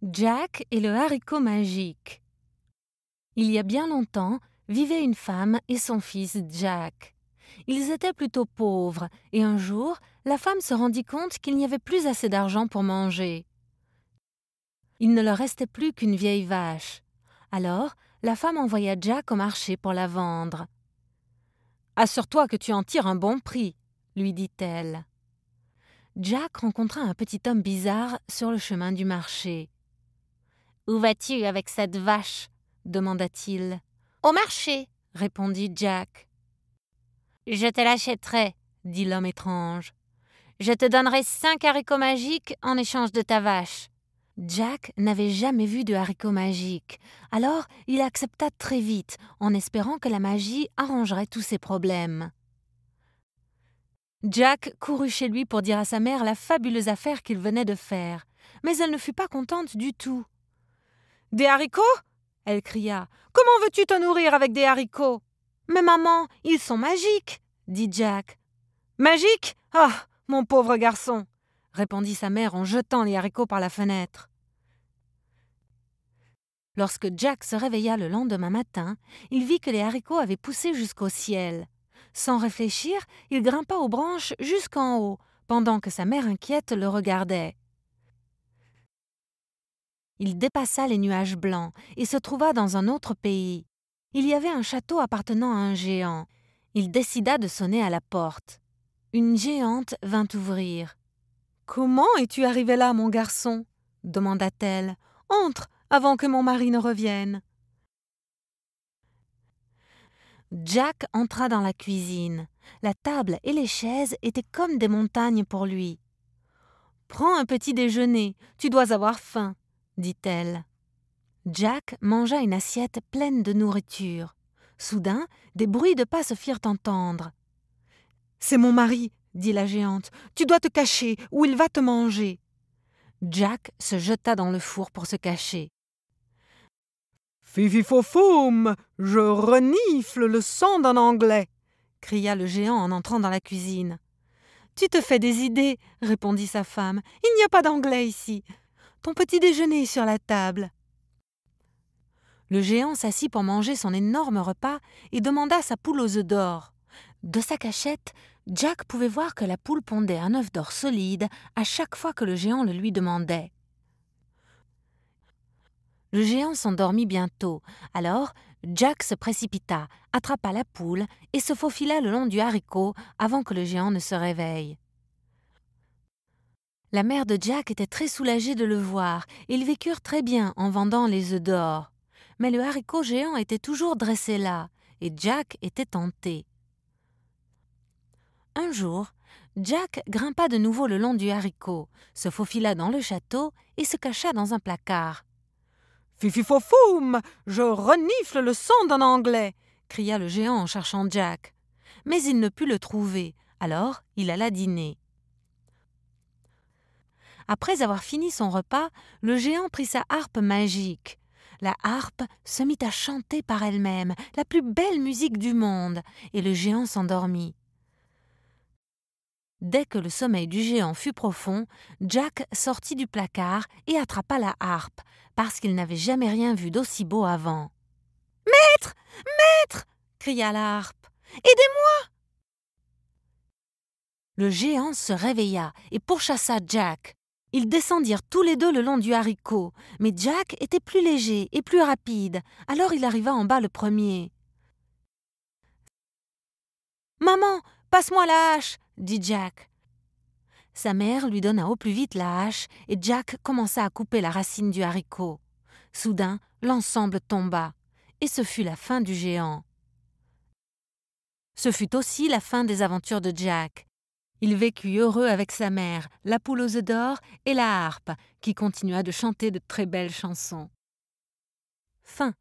Jack et le haricot magique. Il y a bien longtemps, vivait une femme et son fils Jack. Ils étaient plutôt pauvres et un jour, la femme se rendit compte qu'il n'y avait plus assez d'argent pour manger. Il ne leur restait plus qu'une vieille vache. Alors, la femme envoya Jack au marché pour la vendre. « Assure-toi que tu en tires un bon prix », lui dit-elle. Jack rencontra un petit homme bizarre sur le chemin du marché. « Où vas-tu avec cette vache ?» demanda-t-il. « Au marché » répondit Jack. « Je te l'achèterai » dit l'homme étrange. « Je te donnerai 5 haricots magiques en échange de ta vache. » Jack n'avait jamais vu de haricots magiques, alors il accepta très vite, en espérant que la magie arrangerait tous ses problèmes. Jack courut chez lui pour dire à sa mère la fabuleuse affaire qu'il venait de faire, mais elle ne fut pas contente du tout. « Des haricots ?» elle cria. « Comment veux-tu te nourrir avec des haricots ?»« Mais maman, ils sont magiques !» dit Jack. « Magiques ? Ah, mon pauvre garçon !» répondit sa mère en jetant les haricots par la fenêtre. Lorsque Jack se réveilla le lendemain matin, il vit que les haricots avaient poussé jusqu'au ciel. Sans réfléchir, il grimpa aux branches jusqu'en haut, pendant que sa mère inquiète le regardait. Il dépassa les nuages blancs et se trouva dans un autre pays. Il y avait un château appartenant à un géant. Il décida de sonner à la porte. Une géante vint ouvrir. « Comment es-tu arrivé là, mon garçon ?» demanda-t-elle. « Entre, avant que mon mari ne revienne. » Jack entra dans la cuisine. La table et les chaises étaient comme des montagnes pour lui. « Prends un petit déjeuner, tu dois avoir faim, » dit-elle. Jack mangea une assiette pleine de nourriture. Soudain, des bruits de pas se firent entendre. « C'est mon mari, » dit la géante. « Tu dois te cacher ou il va te manger. » Jack se jeta dans le four pour se cacher. « Fififofoum, je renifle le sang d'un Anglais !» cria le géant en entrant dans la cuisine. « Tu te fais des idées, » répondit sa femme. « Il n'y a pas d'Anglais ici. Ton petit déjeuner est sur la table. » Le géant s'assit pour manger son énorme repas et demanda sa poule aux œufs d'or. De sa cachette, Jack pouvait voir que la poule pondait un œuf d'or solide à chaque fois que le géant le lui demandait. Le géant s'endormit bientôt, alors Jack se précipita, attrapa la poule et se faufila le long du haricot avant que le géant ne se réveille. La mère de Jack était très soulagée de le voir et ils vécurent très bien en vendant les œufs d'or. Mais le haricot géant était toujours dressé là et Jack était tenté. Un jour, Jack grimpa de nouveau le long du haricot, se faufila dans le château et se cacha dans un placard. « Fififofoum, je renifle le sang d'un Anglais !» cria le géant en cherchant Jack. Mais il ne put le trouver, alors il alla dîner. Après avoir fini son repas, le géant prit sa harpe magique. La harpe se mit à chanter par elle-même la plus belle musique du monde, et le géant s'endormit. Dès que le sommeil du géant fut profond, Jack sortit du placard et attrapa la harpe, parce qu'il n'avait jamais rien vu d'aussi beau avant. « Maître, maître !» cria la harpe. « Aidez-moi !» Le géant se réveilla et pourchassa Jack. Ils descendirent tous les deux le long du haricot, mais Jack était plus léger et plus rapide, alors il arriva en bas le premier. « Maman, passe-moi la hache !» dit Jack. Sa mère lui donna au plus vite la hache et Jack commença à couper la racine du haricot. Soudain, l'ensemble tomba, et ce fut la fin du géant. Ce fut aussi la fin des aventures de Jack. Il vécut heureux avec sa mère, la poule aux œufs d'or et la harpe, qui continua de chanter de très belles chansons. Fin.